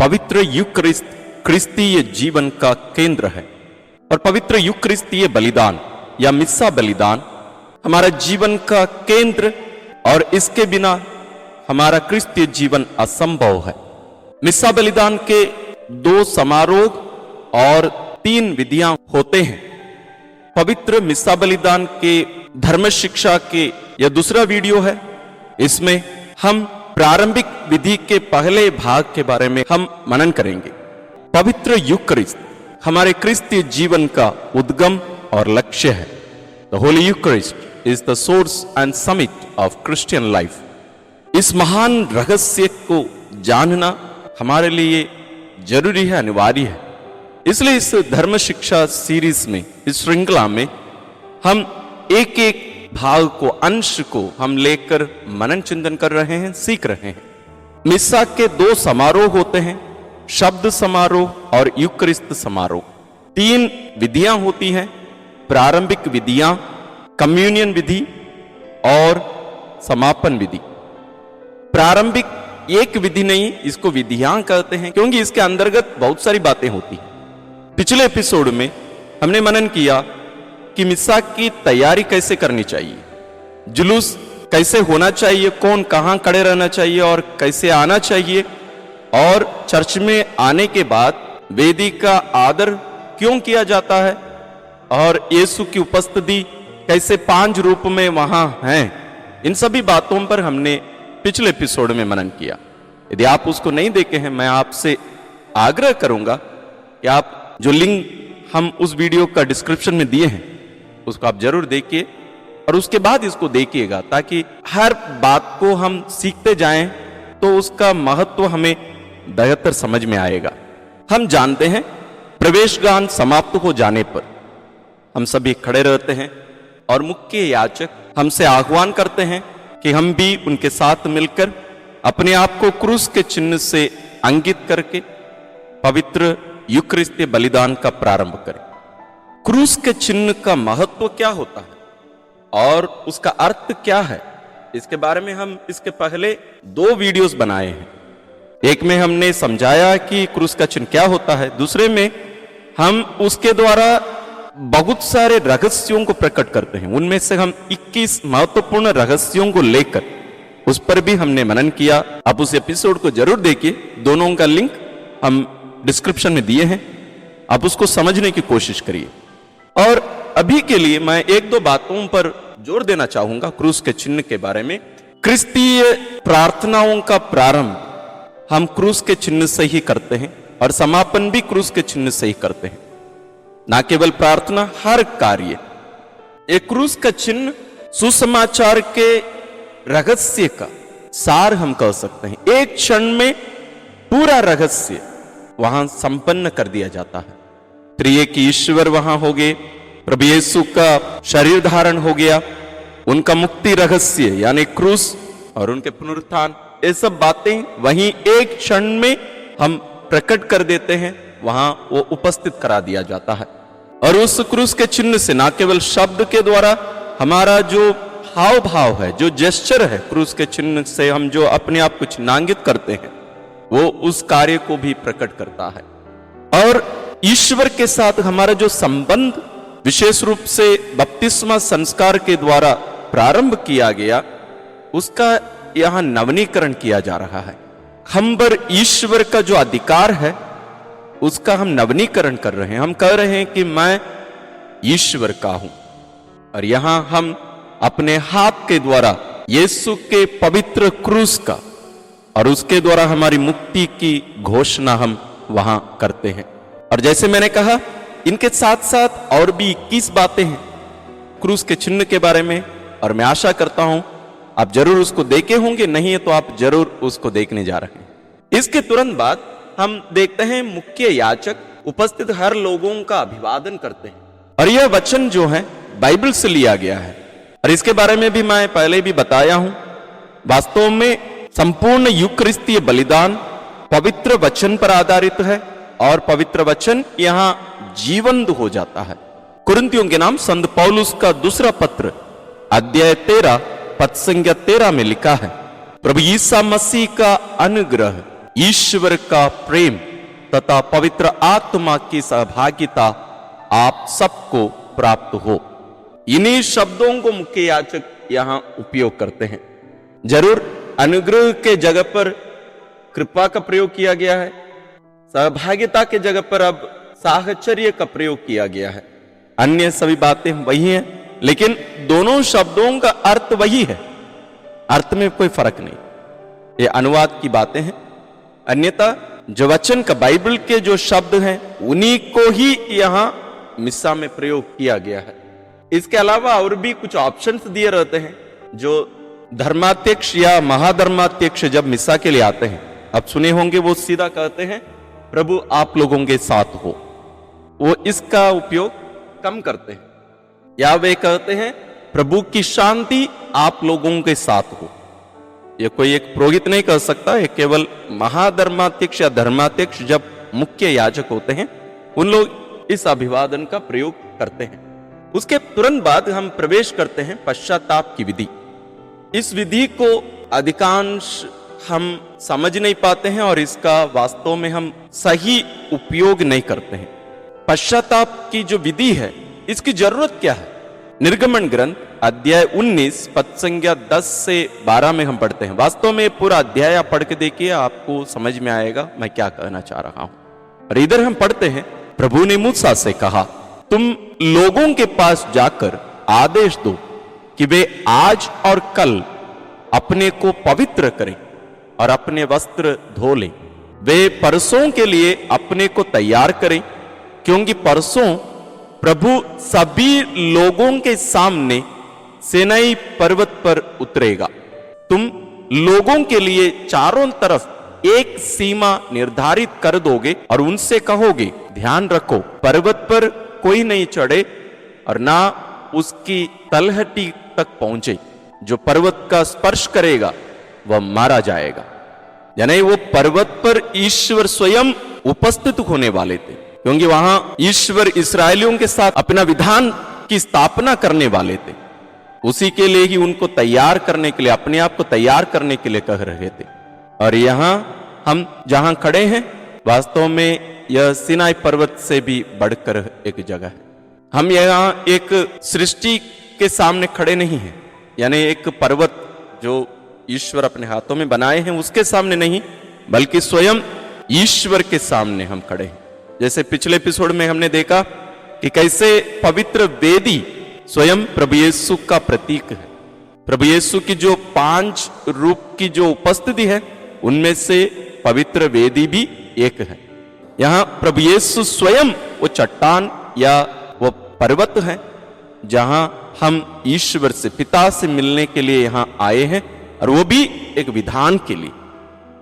पवित्र यूकरिस्त क्रिस्तीय जीवन का केंद्र है और पवित्र यूकरिस्तीय बलिदान या मिस्सा बलिदान हमारा जीवन का केंद्र और इसके बिना हमारा क्रिस्तीय जीवन असंभव है। मिस्सा बलिदान के 2 समारोह और 3 विधियां होते हैं। पवित्र मिस्सा बलिदान के धर्म शिक्षा के यह दूसरा वीडियो है। इसमें हम प्रारंभिक विधि के पहले भाग के बारे में हम मनन करेंगे। पवित्र यूकरिस्त हमारे क्रिस्तीय जीवन का उद्गम और लक्ष्य है। The Holy Eucharist is the source and summit of Christian life. इस महान रहस्य को जानना हमारे लिए जरूरी है, अनिवार्य है। इसलिए इस धर्म शिक्षा सीरीज में, इस श्रृंखला में हम एक एक भाग को, अंश को हम लेकर मनन चिंतन कर रहे हैं, सीख रहे हैं। मिस्सा के 2 समारोह होते हैं, शब्द समारोह और यूकरिस्त समारोह। 3 विधियां होती हैं, प्रारंभिक विधियां, कम्युनियन विधि और समापन विधि। प्रारंभिक एक विधि नहीं, इसको विधियां कहते हैं क्योंकि इसके अंतर्गत बहुत सारी बातें होती हैं। पिछले एपिसोड में हमने मनन किया कि मिस्सा की तैयारी कैसे करनी चाहिए, जुलूस कैसे होना चाहिए, कौन कहां खड़े रहना चाहिए और कैसे आना चाहिए, और चर्च में आने के बाद वेदी का आदर क्यों किया जाता है, और यीशु की उपस्थिति कैसे 5 रूप में वहां है। इन सभी बातों पर हमने पिछले एपिसोड में मनन किया। यदि आप उसको नहीं देखे हैं, मैं आपसे आग्रह करूंगा कि आप जो लिंक हम उस वीडियो का डिस्क्रिप्शन में दिए हैं उसको आप जरूर देखिए और उसके बाद इसको देखिएगा, ताकि हर बात को हम सीखते जाएं तो उसका महत्व हमें बेहतर समझ में आएगा। हम जानते हैं प्रवेश गान समाप्त हो जाने पर हम सभी खड़े रहते हैं और मुख्य याजक हमसे आह्वान करते हैं कि हम भी उनके साथ मिलकर अपने आप को क्रूस के चिन्ह से अंकित करके पवित्र यूकरिस्तीय बलिदान का प्रारंभ करें। क्रूस के चिन्ह का महत्व क्या होता है और उसका अर्थ क्या है, इसके बारे में हम इसके पहले 2 वीडियोस बनाए हैं। एक में हमने समझाया कि क्रूस का चिन्ह क्या होता है, दूसरे में हम उसके द्वारा बहुत सारे रहस्यों को प्रकट करते हैं। उनमें से हम 21 महत्वपूर्ण रहस्यों को लेकर उस पर भी हमने मनन किया। आप उस एपिसोड को जरूर देखिए, दोनों का लिंक हम डिस्क्रिप्शन में दिए हैं, आप उसको समझने की कोशिश करिए। और अभी के लिए मैं 1-2 बातों पर जोर देना चाहूंगा क्रूस के चिन्ह के बारे में। क्रिस्तीय प्रार्थनाओं का प्रारंभ हम क्रूस के चिन्ह से ही करते हैं और समापन भी क्रूस के चिन्ह से ही करते हैं। ना केवल प्रार्थना, हर कार्य एक क्रूस का चिन्ह सुसमाचार के रहस्य का सार हम कह सकते हैं। एक क्षण में पूरा रहस्य वहां संपन्न कर दिया जाता है। त्रिएक ईश्वर वहां हो गए, प्रभु यीशु का शरीर धारण हो गया, उनका मुक्ति रहस्य यानी क्रूस और उनके पुनरुत्थान, ये सब बातें वहीं एक क्षण में हम प्रकट कर देते हैं, वहां वो उपस्थित करा दिया जाता है। और उस क्रूस के चिन्ह से ना केवल शब्द के द्वारा हमारा जो हाव भाव है, जो जेस्चर है, क्रूस के चिन्ह से हम जो अपने आप को चिन्हांकित करते हैं, वो उस कार्य को भी प्रकट करता है। और ईश्वर के साथ हमारा जो संबंध विशेष रूप से बपतिस्मा संस्कार के द्वारा प्रारंभ किया गया, उसका यहां नवनीकरण किया जा रहा है। हम पर ईश्वर का जो अधिकार है उसका हम नवनीकरण कर रहे हैं। हम कह रहे हैं कि मैं ईश्वर का हूं, और यहां हम अपने हाथ के द्वारा यीशु के पवित्र क्रूस का और उसके द्वारा हमारी मुक्ति की घोषणा हम वहां करते हैं। और जैसे मैंने कहा, इनके साथ साथ और भी 21 बातें हैं क्रूस के चिन्ह के बारे में, और मैं आशा करता हूं आप जरूर उसको देखे होंगे, नहीं है तो आप जरूर उसको देखने जा रहे हैं। इसके तुरंत बाद हम देखते हैं मुख्य याजक उपस्थित हर लोगों का अभिवादन करते हैं, और यह वचन जो है बाइबल से लिया गया है, और इसके बारे में भी मैं पहले भी बताया हूं। वास्तव में संपूर्ण यूकरिस्तीय बलिदान पवित्र वचन पर आधारित है, और पवित्र वचन यहां जीवंत हो जाता है। कुरिन्थियों के नाम संत पौलुस का दूसरा पत्र अध्याय 13 पद संख्या 13 में लिखा है, प्रभु यीशु मसीह का अनुग्रह ईश्वर का प्रेम तथा पवित्र आत्मा की सहभागिता आप सबको प्राप्त हो। इन्हीं शब्दों को मुख्य याजक यहां उपयोग करते हैं। जरूर अनुग्रह के जगह पर कृपा का प्रयोग किया गया है, सहभागिता के जगह पर अब साहचर्य का प्रयोग किया गया है। अन्य सभी बातें वही हैं, लेकिन दोनों शब्दों का अर्थ वही है, अर्थ में कोई फर्क नहीं। ये अनुवाद की बातें हैं, अन्यथा जो वचन का बाइबल के जो शब्द हैं उन्हीं को ही यहां मिस्सा में प्रयोग किया गया है। इसके अलावा और भी कुछ ऑप्शंस दिए रहते हैं। जो धर्माध्यक्ष या महाधर्माध्यक्ष जब मिस्सा के लिए आते हैं, अब सुने होंगे, वो सीधा कहते हैं प्रभु आप लोगों के साथ हो। वो इसका उपयोग कम करते हैं, या वे कहते हैं प्रभु की शांति आप लोगों के साथ हो। यह कोई एक पुरोहित नहीं कह सकता, यह केवल महाधर्माध्यक्ष या धर्माध्यक्ष जब मुख्य याजक होते हैं उन लोग इस अभिवादन का प्रयोग करते हैं। उसके तुरंत बाद हम प्रवेश करते हैं पश्चाताप की विधि। इस विधि को अधिकांश हम समझ नहीं पाते हैं और इसका वास्तव में हम सही उपयोग नहीं करते हैं। पश्चाताप की जो विधि है इसकी जरूरत क्या है? निर्गमन ग्रंथ अध्याय 19 पद संख्या 10 से 12 में हम पढ़ते हैं। वास्तव में पूरा अध्याय आप पढ़ के देखिए, आपको समझ में आएगा मैं क्या कहना चाह रहा हूं। और इधर हम पढ़ते हैं, प्रभु ने मूसा से कहा तुम लोगों के पास जाकर आदेश दो कि वे आज और कल अपने को पवित्र करें और अपने वस्त्र धो लें। वे परसों के लिए अपने को तैयार करें, क्योंकि परसों प्रभु सभी लोगों के सामने सीनाई पर्वत पर उतरेगा। तुम लोगों के लिए चारों तरफ एक सीमा निर्धारित कर दोगे और उनसे कहोगे ध्यान रखो पर्वत पर कोई नहीं चढ़े और ना उसकी तलहटी तक पहुंचे। जो पर्वत का स्पर्श करेगा वह मारा जाएगा। यानी वो पर्वत पर ईश्वर स्वयं उपस्थित होने वाले थे, क्योंकि वहां ईश्वर इस्राएलियों के साथ अपना विधान की स्थापना करने वाले थे। उसी के लिए ही उनको तैयार करने के लिए, अपने आप को तैयार करने के लिए कह रहे थे। और यहां हम जहां खड़े हैं वास्तव में यह सीनाई पर्वत से भी बढ़कर एक जगह है। हम यहां एक सृष्टि के सामने खड़े नहीं हैं, यानी एक पर्वत जो ईश्वर अपने हाथों में बनाए हैं उसके सामने नहीं, बल्कि स्वयं ईश्वर के सामने हम खड़े हैं। जैसे पिछले एपिसोड में हमने देखा कि कैसे पवित्र वेदी स्वयं प्रभु यीशु का प्रतीक है। प्रभु यीशु की जो 5 रूप की जो उपस्थिति है उनमें से पवित्र वेदी भी एक है। यहां प्रभु यीशु स्वयं वो चट्टान या वो पर्वत है जहां हम ईश्वर से, पिता से मिलने के लिए यहां आए हैं, और वो भी एक विधान के लिए,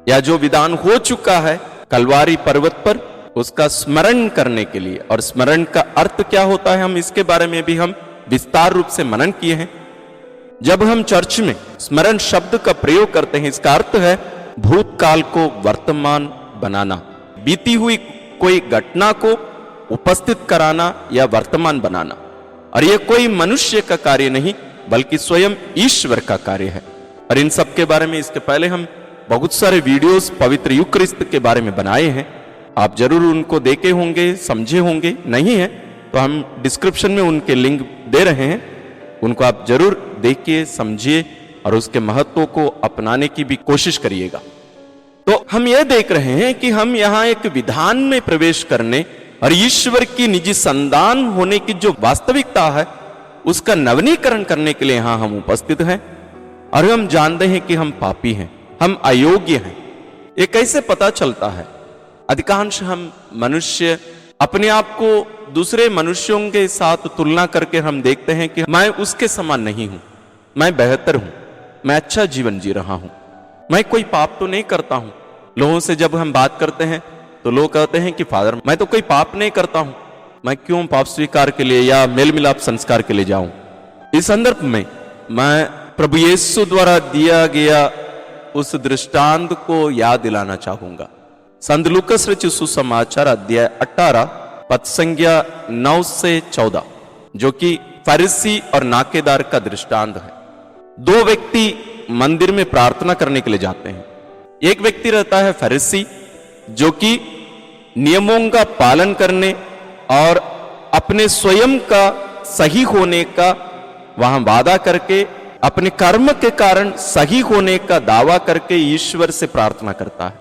या जो विधान हो चुका है कलवारी पर्वत पर उसका स्मरण करने के लिए। और स्मरण का अर्थ क्या होता है हम इसके बारे में भी हम विस्तार रूप से मनन किए हैं। जब हम चर्च में स्मरण शब्द का प्रयोग करते हैं इसका अर्थ है भूतकाल को वर्तमान बनाना, बीती हुई कोई घटना को उपस्थित कराना या वर्तमान बनाना। और यह कोई मनुष्य का कार्य नहीं बल्कि स्वयं ईश्वर का कार्य है। और इन सब के बारे में इसके पहले हम बहुत सारे वीडियोस पवित्र यूक्रिस्त के बारे में बनाए हैं, आप जरूर उनको देखे होंगे, समझे होंगे। नहीं है तो हम डिस्क्रिप्शन में उनके लिंक दे रहे हैं, उनको आप जरूर देखिए, समझिए और उसके महत्व को अपनाने की भी कोशिश करिएगा। तो हम यह देख रहे हैं कि हम यहाँ एक विधान में प्रवेश करने और ईश्वर की निजी संतान होने की जो वास्तविकता है उसका नवीनीकरण करने के लिए यहां हम उपस्थित हैं। और हम जानते हैं कि हम पापी हैं, हम अयोग्य हैं। ये कैसे पता चलता है? अधिकांश हम मनुष्य अपने आप को दूसरे मनुष्यों के साथ तुलना करके हम देखते हैं कि मैं उसके समान नहीं हूं, मैं बेहतर हूं, मैं अच्छा जीवन जी रहा हूं, मैं कोई पाप तो नहीं करता हूं। लोगों से जब हम बात करते हैं तो लोग कहते हैं कि फादर मैं तो कोई पाप नहीं करता हूं, मैं क्यों पाप स्वीकार के लिए या मेल मिलाप संस्कार के लिए जाऊं। इस संदर्भ में मैं प्रभु यीशु द्वारा दिया गया उस दृष्टांत को याद दिलाना चाहूंगा। संत लूकास रचित सुसमाचार अध्याय 18 पद संख्या 9 से 14, जो कि फरीसी और नाकेदार का दृष्टांत है। 2 व्यक्ति मंदिर में प्रार्थना करने के लिए जाते हैं। एक व्यक्ति रहता है फरीसी, जो कि नियमों का पालन करने और अपने स्वयं का सही होने का वहां वादा करके, अपने कर्म के कारण सही होने का दावा करके ईश्वर से प्रार्थना करता है,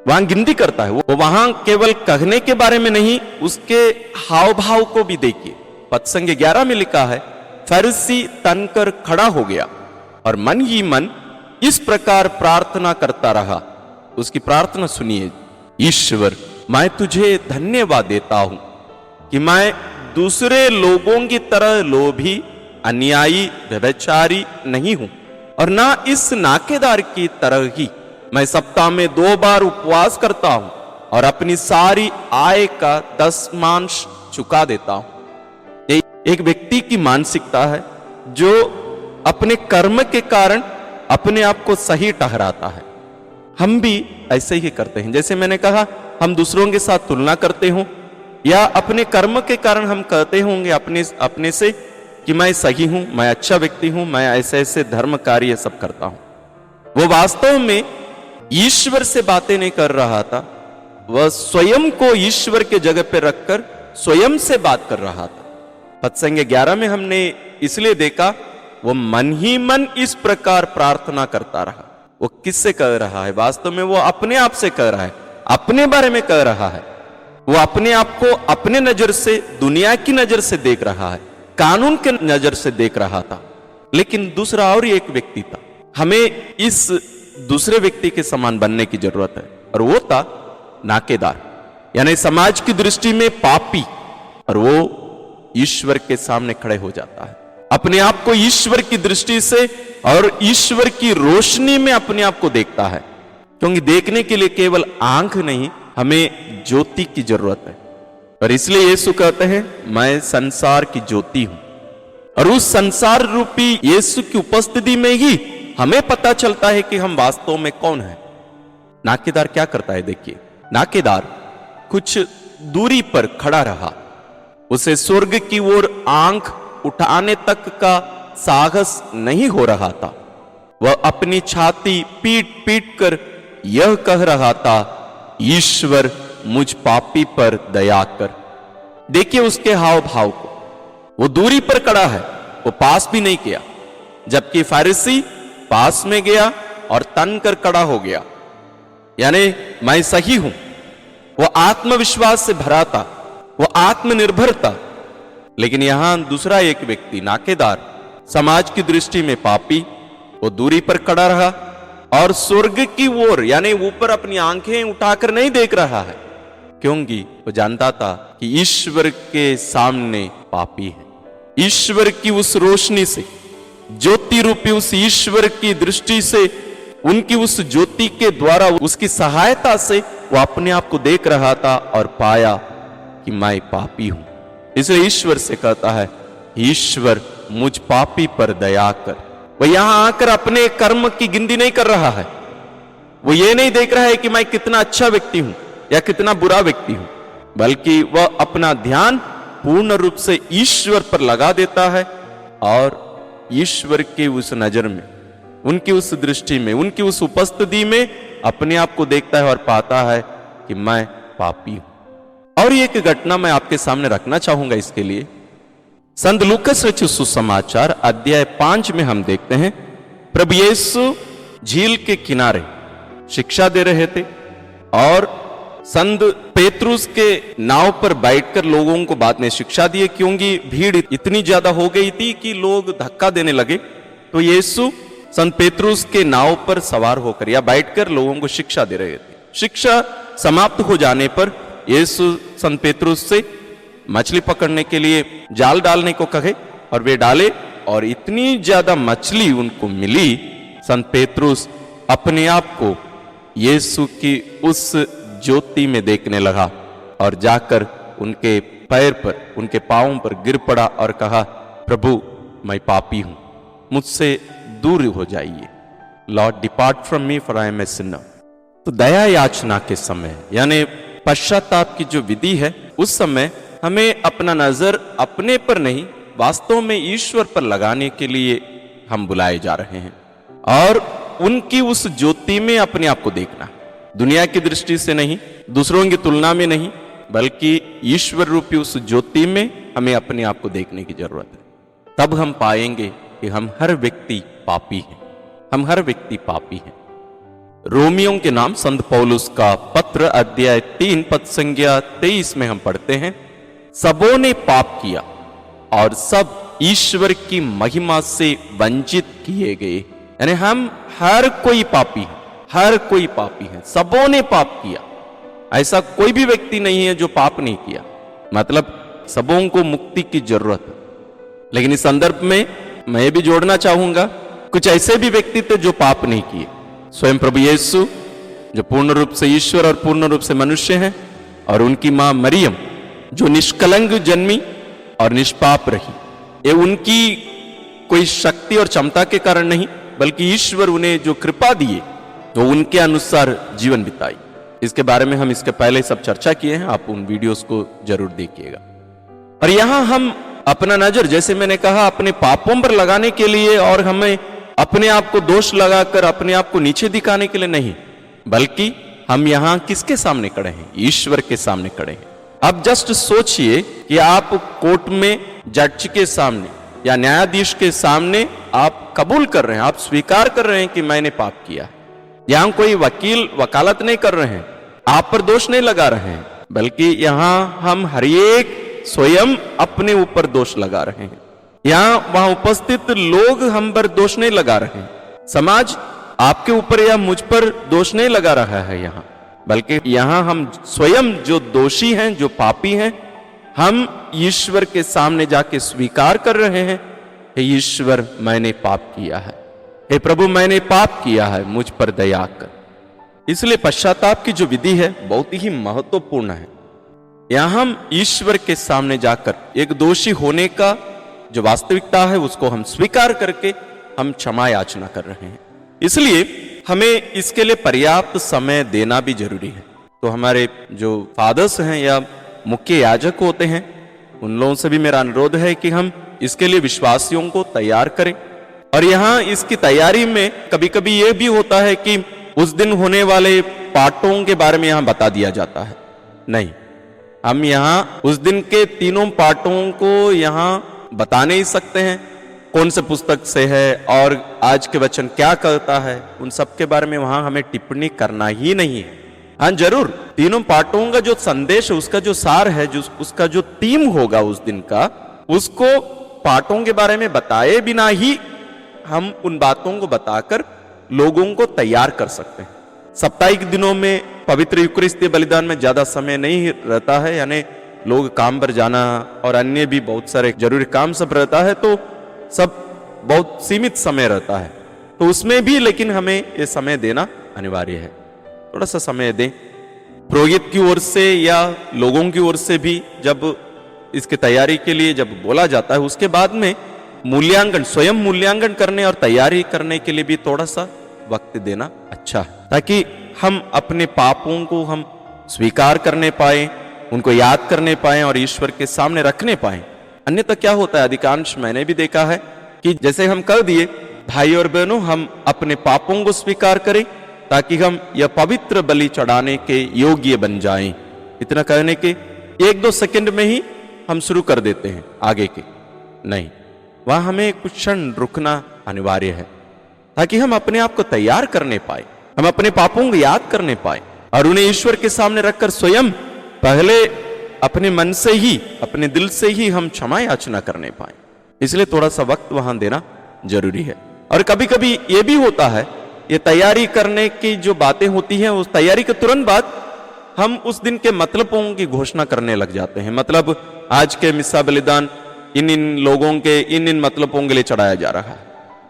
वहां गिनती करता है। वो वहां केवल कहने के बारे में नहीं, उसके हाव भाव को भी देखिए। पद संख्या 11 में लिखा है, फरीसी तनकर खड़ा हो गया और मन ही मन इस प्रकार प्रार्थना करता रहा। उसकी प्रार्थना सुनिए, ईश्वर मैं तुझे धन्यवाद देता हूं कि मैं दूसरे लोगों की तरह लोभी, अन्यायी, व्यभिचारी नहीं हूं, और ना इस नाकेदार की तरह ही मैं सप्ताह में 2 बार उपवास करता हूं और अपनी सारी आय का 10वांश चुका देता हूं। एक व्यक्ति की मानसिकता है जो अपने कर्म के कारण अपने आप को सही ठहराता है। हम भी ऐसे ही करते हैं। जैसे मैंने कहा, हम दूसरों के साथ तुलना करते हों या अपने कर्म के कारण हम कहते होंगे अपने से कि मैं सही हूं, मैं अच्छा व्यक्ति हूं, मैं ऐसे ऐसे धर्म कार्य सब करता हूं। वो वास्तव में ईश्वर से बातें नहीं कर रहा था, वह स्वयं को ईश्वर के जगह पर रखकर स्वयं से बात कर रहा था। पद संख्या 11 में हमने इसलिए देखा, वो मन ही मन इस प्रकार प्रार्थना करता रहा। वो किससे कह रहा है? वास्तव में वो अपने आप से कह रहा है, अपने बारे में कह रहा है। वो अपने आप को अपने नजर से, दुनिया की नजर से देख रहा है, कानून के नजर से देख रहा था। लेकिन दूसरा और एक व्यक्ति था। हमें इस दूसरे व्यक्ति के समान बनने की जरूरत है, और वो था नाकेदार, यानी समाज की दृष्टि में पापी, और वो ईश्वर के सामने खड़े हो जाता है। अपने आप को ईश्वर की दृष्टि से और ईश्वर की रोशनी में अपने आप को देखता है, क्योंकि देखने के लिए केवल आंख नहीं, हमें ज्योति की जरूरत है। और इसलिए यीशु कहते हैं, मैं संसार की ज्योति हूं। और उस संसार रूपी यीशु की उपस्थिति में ही हमें पता चलता है कि हम वास्तव में कौन है। नाकेदार क्या करता है? देखिए, नाकेदार कुछ दूरी पर खड़ा रहा, उसे स्वर्ग की ओर आंख उठाने तक का साहस नहीं हो रहा था। वह अपनी छाती पीट पीट कर यह कह रहा था, ईश्वर मुझ पापी पर दया कर। देखिए उसके हाव भाव को, वो दूरी पर खड़ा है, वो पास भी नहीं किया। जबकि फारिसी पास में गया और तन कर खड़ा हो गया, यानी मैं सही हूं। वो आत्मविश्वास से भरा था, वो आत्मनिर्भर था। लेकिन यहां दूसरा एक व्यक्ति नाकेदार, समाज की दृष्टि में पापी, वो दूरी पर खड़ा रहा और स्वर्ग की ओर यानी ऊपर अपनी आंखें उठाकर नहीं देख रहा है, क्योंकि वो जानता था कि ईश्वर के सामने पापी है। ईश्वर की उस रोशनी से, ज्योति रूपी उस ईश्वर की दृष्टि से, उनकी उस ज्योति के द्वारा, उसकी सहायता से वो अपने आप को देख रहा था और पाया कि मैं पापी हूं। इसलिए ईश्वर से कहता है, ईश्वर मुझ पापी पर दया कर। वह यहां आकर अपने कर्म की गिनती नहीं कर रहा है। वो ये नहीं देख रहा है कि मैं कितना अच्छा व्यक्ति हूं या कितना बुरा व्यक्ति हूं, बल्कि वह अपना ध्यान पूर्ण रूप से ईश्वर पर लगा देता है और ईश्वर की उस नजर में, उनकी उस दृष्टि में, उनकी उस उपस्थिति में अपने आप को देखता है और पाता है कि मैं पापी हूं। और एक घटना मैं आपके सामने रखना चाहूंगा इसके लिए। संत लूकास रचित सुसमाचार अध्याय 5 में हम देखते हैं, प्रभु यीशु झील के किनारे शिक्षा दे रहे थे और संत पेतरुस के नाव पर बैठकर लोगों को बाद में शिक्षा दिए, क्योंकि भीड़ इतनी ज्यादा हो गई थी कि लोग धक्का देने लगे। तो यीशु संत पेतरुस के नाव पर सवार होकर या बैठकर लोगों को शिक्षा दे रहे थे। शिक्षा समाप्त हो जाने पर यीशु संत पेतरुस से मछली पकड़ने के लिए जाल डालने को कहे और वे डाले, और इतनी ज्यादा मछली उनको मिली, संत पेतरुस अपने आप को यीशु की उस ज्योति में देखने लगा और जाकर उनके पैर पर, उनके पांवों पर गिर पड़ा और कहा, प्रभु मैं पापी हूं, मुझसे दूर हो जाइए। Lord depart from me for I am a sinner. तो दया याचना के समय यानी पश्चाताप की जो विधि है, उस समय हमें अपना नजर अपने पर नहीं, वास्तव में ईश्वर पर लगाने के लिए हम बुलाए जा रहे हैं। और उनकी उस ज्योति में अपने आप को देखना, दुनिया की दृष्टि से नहीं, दूसरों की तुलना में नहीं, बल्कि ईश्वर रूपी उस ज्योति में हमें अपने आप को देखने की जरूरत है। तब हम पाएंगे कि हम हर व्यक्ति पापी हैं, हम हर व्यक्ति पापी हैं। रोमियों के नाम संत पौलुस का पत्र अध्याय 3 पद संज्ञा 23 में हम पढ़ते हैं, सबों ने पाप किया और सब ईश्वर की महिमा से वंचित किए गए। यानी हम हर कोई पापी है, हर कोई पापी है, सबों ने पाप किया। ऐसा कोई भी व्यक्ति नहीं है जो पाप नहीं किया, मतलब सबों को मुक्ति की जरूरत है। लेकिन इस संदर्भ में मैं भी जोड़ना चाहूंगा, कुछ ऐसे भी व्यक्ति थे जो पाप नहीं किए। स्वयं प्रभु यीशु जो पूर्ण रूप से ईश्वर और पूर्ण रूप से मनुष्य हैं, और उनकी मां मरियम जो निष्कलंक जन्मी और निष्पाप रही। ये उनकी कोई शक्ति और क्षमता के कारण नहीं, बल्कि ईश्वर उन्हें जो कृपा दिए तो उनके अनुसार जीवन बिताई। इसके बारे में हम इसके पहले सब चर्चा किए हैं, आप उन वीडियोस को जरूर देखिएगा। और यहां हम अपना नजर, जैसे मैंने कहा, अपने पापों पर लगाने के लिए और हमें अपने आप को दोष लगाकर अपने आप को नीचे दिखाने के लिए नहीं, बल्कि हम यहां किसके सामने खड़े हैं? ईश्वर के सामने खड़े हैं। अब जस्ट सोचिए कि आप कोर्ट में जज के सामने या न्यायाधीश के सामने आप कबूल कर रहे हैं, आप स्वीकार कर रहे हैं कि मैंने पाप किया। यहां कोई वकील वकालत नहीं कर रहे हैं, आप पर दोष नहीं लगा रहे हैं, बल्कि यहां हम हर एक स्वयं अपने ऊपर दोष लगा रहे हैं। यहां वहां उपस्थित लोग हम पर दोष नहीं लगा रहे हैं, समाज आपके ऊपर या मुझ पर दोष नहीं लगा रहा है यहां, बल्कि यहां हम स्वयं जो दोषी हैं, जो पापी हैं, हम ईश्वर के सामने जाके स्वीकार कर रहे हैं, हे ईश्वर मैंने पाप किया है, हे प्रभु मैंने पाप किया है, मुझ पर दया कर। इसलिए पश्चाताप की जो विधि है बहुत ही महत्वपूर्ण है। यहां हम ईश्वर के सामने जाकर एक दोषी होने का जो वास्तविकता है उसको हम स्वीकार करके हम क्षमा याचना कर रहे हैं। इसलिए हमें इसके लिए पर्याप्त समय देना भी जरूरी है। तो हमारे जो फादर्स हैं या मुख्य याजक होते हैं, उन लोगों से भी मेरा अनुरोध है कि हम इसके लिए विश्वासियों को तैयार करें। और यहाँ इसकी तैयारी में कभी कभी ये भी होता है कि उस दिन होने वाले पाठों के बारे में यहाँ बता दिया जाता है। नहीं, हम यहाँ उस दिन के तीनों पाठों को यहाँ बता नहीं सकते हैं, कौन से पुस्तक से है और आज के वचन क्या कहता है, उन सब के बारे में वहां हमें टिप्पणी करना ही नहीं है। हाँ जरूर, तीनों पाठों का जो संदेश है, उसका जो सार है, जो उसका जो थीम होगा उस दिन का, उसको पाठों के बारे में बताए बिना ही हम उन बातों को बताकर लोगों को तैयार कर सकते हैं। साप्ताहिक दिनों में पवित्र यूकरिस्तीय बलिदान में ज्यादा समय नहीं रहता है, यानी लोग काम पर जाना और अन्य भी बहुत सारे जरूरी काम सब रहता है, तो सब बहुत सीमित समय रहता है, तो उसमें भी लेकिन हमें ये समय देना अनिवार्य है। थोड़ा सा समय दें, पुरोहित की ओर से या लोगों की ओर से भी जब इसकी तैयारी के लिए जब बोला जाता है, उसके बाद में मूल्यांकन, स्वयं मूल्यांकन करने और तैयारी करने के लिए भी थोड़ा सा वक्त देना अच्छा है, ताकि हम अपने पापों को हम स्वीकार करने पाए, उनको याद करने पाए और ईश्वर के सामने रखने पाए। अन्यथा क्या होता है, अधिकांश मैंने भी देखा है कि जैसे हम कह दिए, भाई और बहनों हम अपने पापों को स्वीकार करें ताकि हम यह पवित्र बलि चढ़ाने के योग्य बन जाएं। इतना कहने के 1-2 सेकंड में ही हम शुरू कर देते हैं आगे के, नहीं, वहां हमें कुछ क्षण रुकना अनिवार्य है ताकि हम अपने आप को तैयार करने पाए, हम अपने पापों को याद करने पाए और उन्हें ईश्वर के सामने रखकर स्वयं पहले अपने मन से ही, अपने दिल से ही हम क्षमा याचना करने पाए। इसलिए थोड़ा सा वक्त वहां देना जरूरी है। और कभी कभी ये भी होता है, ये तैयारी करने की जो बातें होती हैं, उस तैयारी के तुरंत बाद हम उस दिन के मतलबों की घोषणा करने लग जाते हैं। मतलब आज के मिस्सा बलिदान इन इन लोगों के इन इन मतलबों के लिए चढ़ाया जा रहा है,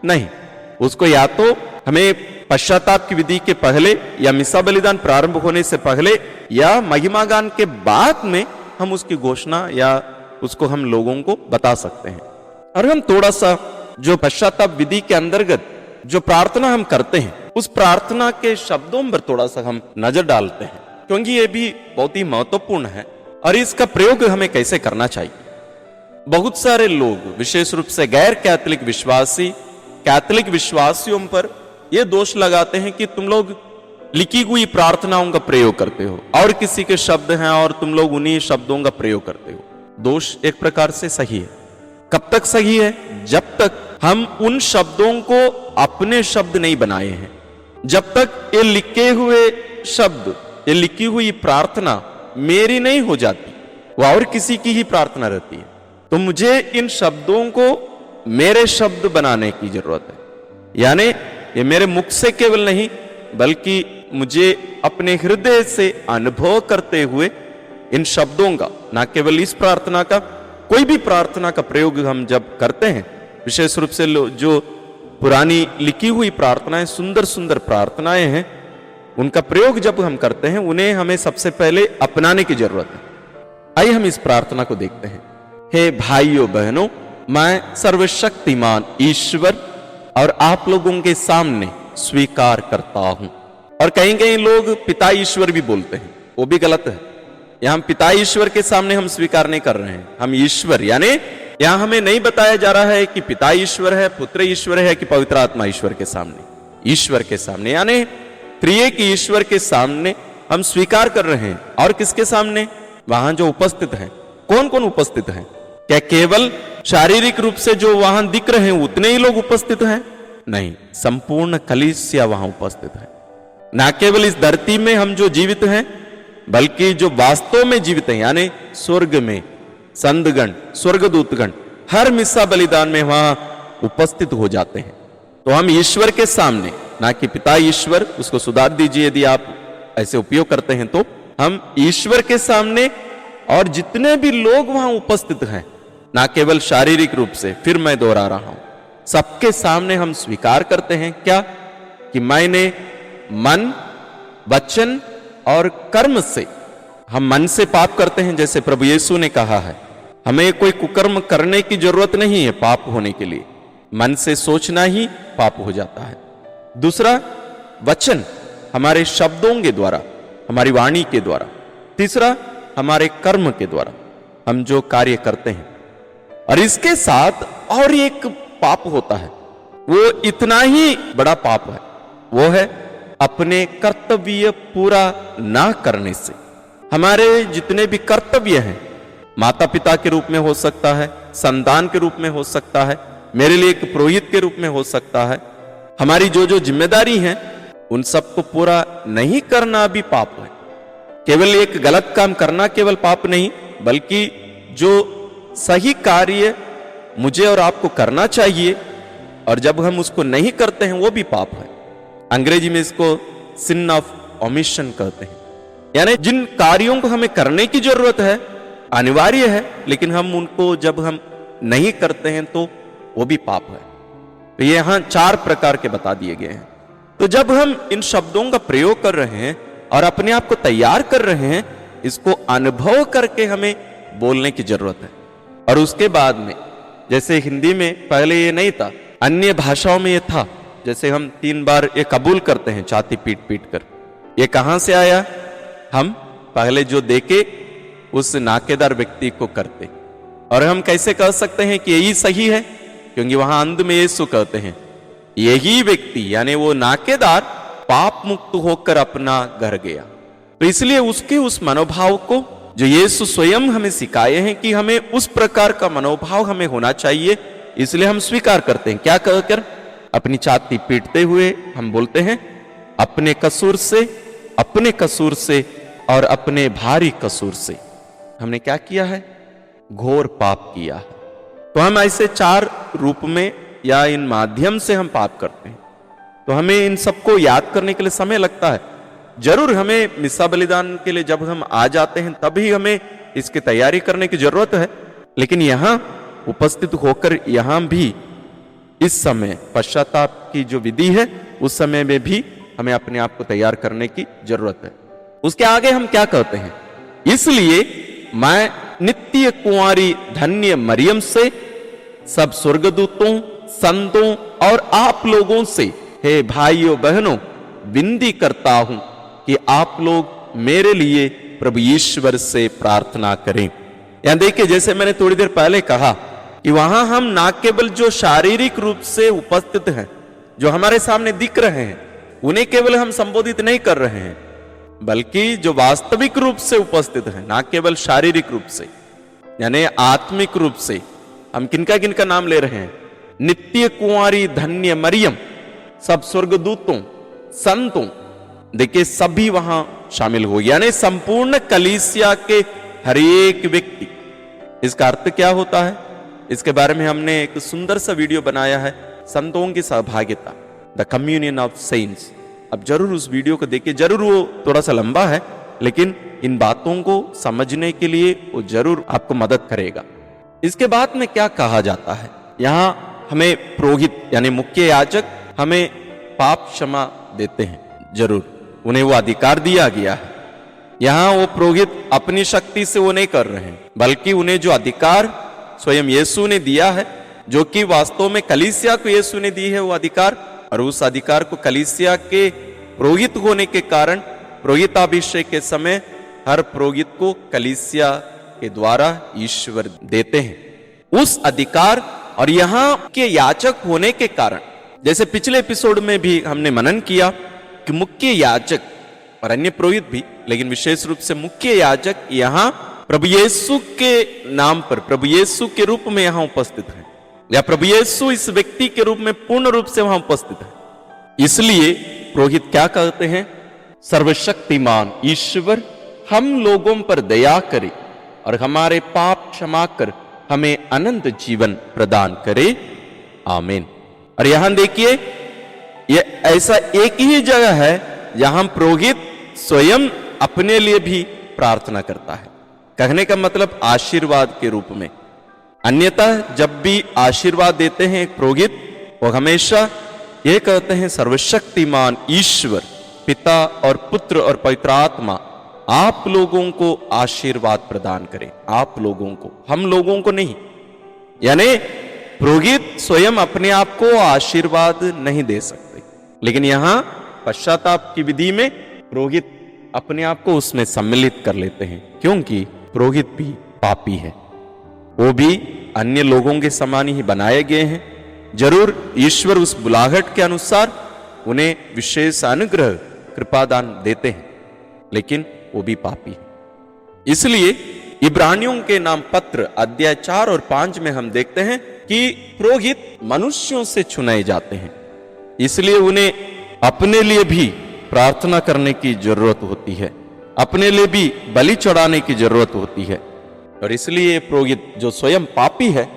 नहीं, उसको या तो हमें पश्चाताप की विधि के पहले या मिस्सा बलिदान प्रारंभ होने से पहले या महिमा गान के बाद में हम उसकी घोषणा या उसको हम लोगों को बता सकते हैं। और हम थोड़ा सा जो पश्चाताप विधि के अंतर्गत जो प्रार्थना हम करते हैं, उस प्रार्थना के शब्दों पर थोड़ा सा हम नजर डालते हैं, क्योंकि ये भी बहुत ही महत्वपूर्ण है और इसका प्रयोग हमें कैसे करना चाहिए। बहुत सारे लोग, विशेष रूप से गैर कैथोलिक विश्वासी कैथोलिक विश्वासियों पर ये दोष लगाते हैं कि तुम लोग लिखी हुई प्रार्थनाओं का प्रयोग करते हो और किसी के शब्द हैं और तुम लोग उन्हीं शब्दों का प्रयोग करते हो। दोष एक प्रकार से सही है। कब तक सही है? जब तक हम उन शब्दों को अपने शब्द नहीं बनाए हैं, जब तक ये लिखे हुए शब्द, ये लिखी हुई प्रार्थना मेरी नहीं हो जाती, वो और किसी की ही प्रार्थना रहती है। तो मुझे इन शब्दों को मेरे शब्द बनाने की जरूरत है। यानी ये मेरे मुख से केवल नहीं, बल्कि मुझे अपने हृदय से अनुभव करते हुए इन शब्दों का, ना केवल इस प्रार्थना का, कोई भी प्रार्थना का प्रयोग हम जब करते हैं, विशेष रूप से जो पुरानी लिखी हुई प्रार्थनाएं, सुंदर सुंदर प्रार्थनाएं हैं, उनका प्रयोग जब हम करते हैं, उन्हें हमें सबसे पहले अपनाने की जरूरत है। आइए हम इस प्रार्थना को देखते हैं। हे भाइयों बहनों, मैं सर्वशक्तिमान ईश्वर और आप लोगों के सामने स्वीकार करता हूं। और कहीं कहीं लोग पिता ईश्वर भी बोलते हैं, वो भी गलत है। यहां हम पिता ईश्वर के सामने हम स्वीकार नहीं कर रहे हैं, हम ईश्वर, यानी यहां हमें नहीं बताया जा रहा है कि पिता ईश्वर है, पुत्र ईश्वर है कि पवित्र आत्मा ईश्वर के सामने। ईश्वर के सामने यानी त्रिएक ईश्वर के सामने हम स्वीकार कर रहे हैं। और किसके सामने? वहां जो उपस्थित है। कौन कौन उपस्थित है? क्या केवल शारीरिक रूप से जो वहां दिख रहे हैं उतने ही लोग उपस्थित हैं? नहीं, संपूर्ण कलीसिया वहां उपस्थित है। ना केवल इस धरती में हम जो जीवित हैं, बल्कि जो वास्तव में जीवित हैं, यानी स्वर्ग में संतगण, स्वर्गदूतगण हर मिस्सा बलिदान में वहां उपस्थित हो जाते हैं। तो हम ईश्वर के सामने, ना कि पिता ईश्वर, उसको सुधार दीजिए यदि आप ऐसे उपयोग करते हैं, तो हम ईश्वर के सामने और जितने भी लोग वहां उपस्थित हैं, ना केवल शारीरिक रूप से, फिर मैं दोहरा रहा हूं, सबके सामने हम स्वीकार करते हैं क्या? कि मैंने मन, वचन और कर्म से, हम मन से पाप करते हैं, जैसे प्रभु यीशु ने कहा है, हमें कोई कुकर्म करने की जरूरत नहीं है पाप होने के लिए, मन से सोचना ही पाप हो जाता है। दूसरा, वचन, हमारे शब्दों के द्वारा, हमारी वाणी के द्वारा। तीसरा, हमारे कर्म के द्वारा हम जो कार्य करते हैं। और इसके साथ और एक पाप होता है, वो इतना ही बड़ा पाप है, वो है अपने कर्तव्य पूरा ना करने से। हमारे जितने भी कर्तव्य हैं, माता पिता के रूप में हो सकता है, संतान के रूप में हो सकता है, मेरे लिए एक पुरोहित के रूप में हो सकता है, हमारी जो जो जिम्मेदारी है, उन सबको पूरा नहीं करना भी पाप है। केवल एक गलत काम करना केवल पाप नहीं, बल्कि जो सही कार्य मुझे और आपको करना चाहिए और जब हम उसको नहीं करते हैं, वो भी पाप है। अंग्रेजी में इसको सिन ऑफ ओमिशन कहते हैं। यानी जिन कार्यों को हमें करने की जरूरत है, अनिवार्य है, लेकिन हम उनको जब हम नहीं करते हैं तो वो भी पाप है। तो ये यहां 4 प्रकार के बता दिए गए हैं। तो जब हम इन शब्दों का प्रयोग कर रहे हैं और अपने आप को तैयार कर रहे हैं, इसको अनुभव करके हमें बोलने की जरूरत है। और उसके बाद में, जैसे हिंदी में पहले ये नहीं था, अन्य भाषाओं में ये था, जैसे हम 3 बार ये कबूल करते हैं छाती पीट पीट कर, ये कहां से आया? हम पहले जो देखे उस नाकेदार व्यक्ति को करते। और हम कैसे कह सकते हैं कि यही सही है? क्योंकि वहां अंत में यीशु कहते हैं, यही व्यक्ति यानी वो नाकेदार पाप मुक्त होकर अपना घर गया। तो इसलिए उसके उस मनोभाव को जो यीशु स्वयं हमें सिखाए हैं कि हमें उस प्रकार का मनोभाव हमें होना चाहिए, इसलिए हम स्वीकार करते हैं। क्या कहकर? अपनी छाती पीटते हुए हम बोलते हैं, अपने कसूर से और अपने भारी कसूर से हमने क्या किया है? घोर पाप किया है। तो हम ऐसे 4 रूप में या इन माध्यम से हम पाप करते हैं। तो हमें इन सबको याद करने के लिए समय लगता है। जरूर हमें मिस्सा बलिदान के लिए जब हम आ जाते हैं तभी हमें इसकी तैयारी करने की जरूरत है, लेकिन यहां उपस्थित होकर यहां भी इस समय पश्चाताप की जो विधि है, उस समय में भी हमें अपने आप को तैयार करने की जरूरत है। उसके आगे हम क्या कहते हैं? इसलिए मैं नित्य कुंवारी धन्य मरियम से, सब स्वर्गदूतों, संतों और आप लोगों से, हे भाइयों बहनों, विनती करता हूं कि आप लोग मेरे लिए प्रभु ईश्वर से प्रार्थना करें। यहां देखिए, जैसे मैंने थोड़ी देर पहले कहा कि वहां हम ना केवल जो शारीरिक रूप से उपस्थित हैं, जो हमारे सामने दिख रहे हैं उन्हें केवल हम संबोधित नहीं कर रहे हैं, बल्कि जो वास्तविक रूप से उपस्थित है, ना केवल शारीरिक रूप से यानी आत्मिक रूप से। हम किनका किनका नाम ले रहे हैं? नित्य कुंवारी धन्य मरियम, सब स्वर्गदूतों, संतों, देखिए सभी वहां शामिल हो, यानी संपूर्ण कलीसिया के हर एक व्यक्ति। इसका अर्थ क्या होता है? इसके बारे में हमने एक सुंदर सा वीडियो बनाया है, संतों की सहभागिता, द कम्युनियन ऑफ सेंट्स। अब जरूर उस वीडियो को देखिए, जरूर वो थोड़ा सा लंबा है, लेकिन इन बातों को समझने के लिए वो जरूर आपको मदद करेगा। इसके बाद में क्या कहा जाता है? यहां हमें पुरोहित यानी मुख्य याजक हमें पाप क्षमा देते हैं, जरूर उन्हें वो अधिकार दिया गया है। यहां वो पुरोहित अपनी शक्ति से वो नहीं कर रहे हैं, बल्कि उन्हें जो अधिकार स्वयं यीशु ने दिया है, जो कि वास्तव में कलीसिया को यीशु ने दी है वो अधिकार, और उस अधिकार को कलीसिया के पुरोहित होने के कारण पुरोहिताभिषेक के समय हर पुरोहित को कलीसिया के द्वारा ईश्वर देते हैं उस अधिकार। और यहां के याजक होने के कारण, जैसे पिछले एपिसोड में भी हमने मनन किया कि मुख्य याजक और अन्य पुरोहित भी, लेकिन विशेष रूप से मुख्य याजक यहां प्रभु यीशु के नाम पर, प्रभु यीशु के रूप में यहां उपस्थित है, या प्रभु यीशु इस व्यक्ति के रूप में पूर्ण रूप से वहां उपस्थित है। इसलिए पुरोहित क्या कहते हैं? सर्वशक्तिमान ईश्वर हम लोगों पर दया करे और हमारे पाप क्षमा कर हमें अनंत जीवन प्रदान करे, आमीन। और यहां देखिए, ये ऐसा एक ही जगह है जहां पुरोहित स्वयं अपने लिए भी प्रार्थना करता है। कहने का मतलब आशीर्वाद के रूप में। अन्यथा जब भी आशीर्वाद देते हैं एक पुरोहित, वो हमेशा ये कहते हैं, सर्वशक्तिमान ईश्वर पिता और पुत्र और पवित्र आत्मा आप लोगों को आशीर्वाद प्रदान करे, आप लोगों को, हम लोगों को नहीं। यानी पुरोहित स्वयं अपने आप को आशीर्वाद नहीं दे सकते, लेकिन यहां पश्चाताप की विधि में पुरोहित अपने आप को उसमें सम्मिलित कर लेते हैं, क्योंकि पुरोहित भी पापी है, वो भी अन्य लोगों के समान ही बनाए गए हैं। जरूर ईश्वर उस बुलाहट के अनुसार उन्हें विशेष अनुग्रह कृपादान देते हैं, लेकिन वो भी पापी है। इसलिए इब्रानियों के नाम पत्र अध्याय 4 और 5 में हम देखते हैं कि पुरोहित मनुष्यों से चुनाए जाते हैं, इसलिए उन्हें अपने लिए भी प्रार्थना करने की जरूरत होती है, अपने लिए भी बलि चढ़ाने की जरूरत होती है। और इसलिए पुरोहित जो स्वयं पापी है,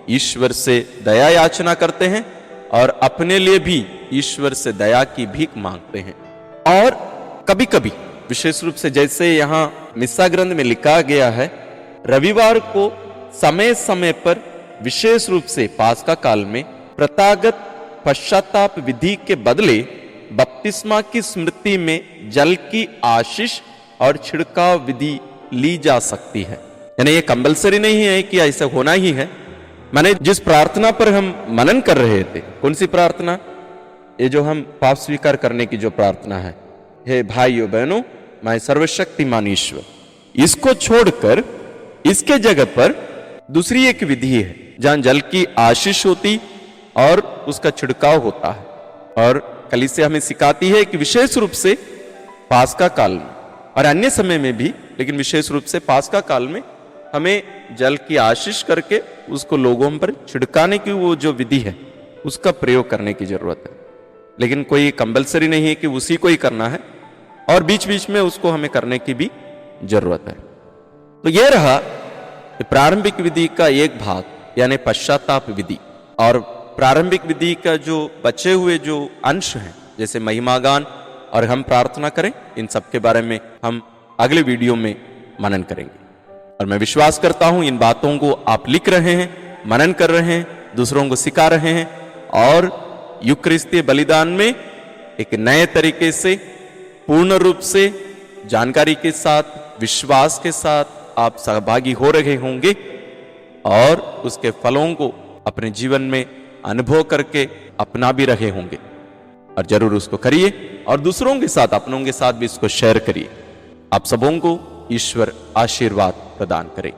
ईश्वर से दया याचना करते हैं और अपने लिए भी ईश्वर से दया की भीख मांगते हैं। और कभी कभी विशेष रूप से जैसे यहां मिस्सा ग्रंथ में लिखा गया है, रविवार को समय समय पर विशेष रूप से पास्का काल में प्रथागत पश्चाताप विधि के बदले बपतिस्मा की स्मृति में जल की आशीष और छिड़काव विधि ली जा सकती है। यानी ये कंपलसरी नहीं है कि ऐसा होना ही है। माने जिस प्रार्थना पर हम मनन कर रहे थे, कौन सी प्रार्थना? ये जो हम पाप स्वीकार करने की जो प्रार्थना है, हे भाइयों बहनों, मैं सर्वशक्तिमान ईश्वर, इसको छोड़कर इसके जगह पर दूसरी एक विधि है जहां जल की आशीष होती और उसका छिड़काव होता है। और कलीसिया हमें सिखाती है कि विशेष रूप से पास्का काल में और अन्य समय में भी, लेकिन विशेष रूप से पास्का काल में हमें जल की आशीष करके उसको लोगों पर छिड़काने की वो जो विधि है उसका प्रयोग करने की जरूरत है। लेकिन कोई कंपलसरी नहीं है कि उसी को ही करना है, और बीच बीच में उसको हमें करने की भी जरूरत है। तो यह रहा प्रारंभिक विधि का एक भाग, यानी पश्चाताप विधि। और प्रारंभिक विधि का जो बचे हुए जो अंश हैं, जैसे महिमागान और हम प्रार्थना करें, इन सब के बारे में हम अगले वीडियो में मनन करेंगे। और मैं विश्वास करता हूं इन बातों को आप लिख रहे हैं, मनन कर रहे हैं, दूसरों को सिखा रहे हैं, और यूकरिस्तीय बलिदान में एक नए तरीके से, पूर्ण रूप से, जानकारी के साथ, विश्वास के साथ आप सहभागी हो रहे होंगे, और उसके फलों को अपने जीवन में अनुभव करके अपना भी रहे होंगे। और जरूर उसको करिए और दूसरों के साथ, अपनों के साथ भी इसको शेयर करिए। आप सबों को ईश्वर आशीर्वाद प्रदान करे।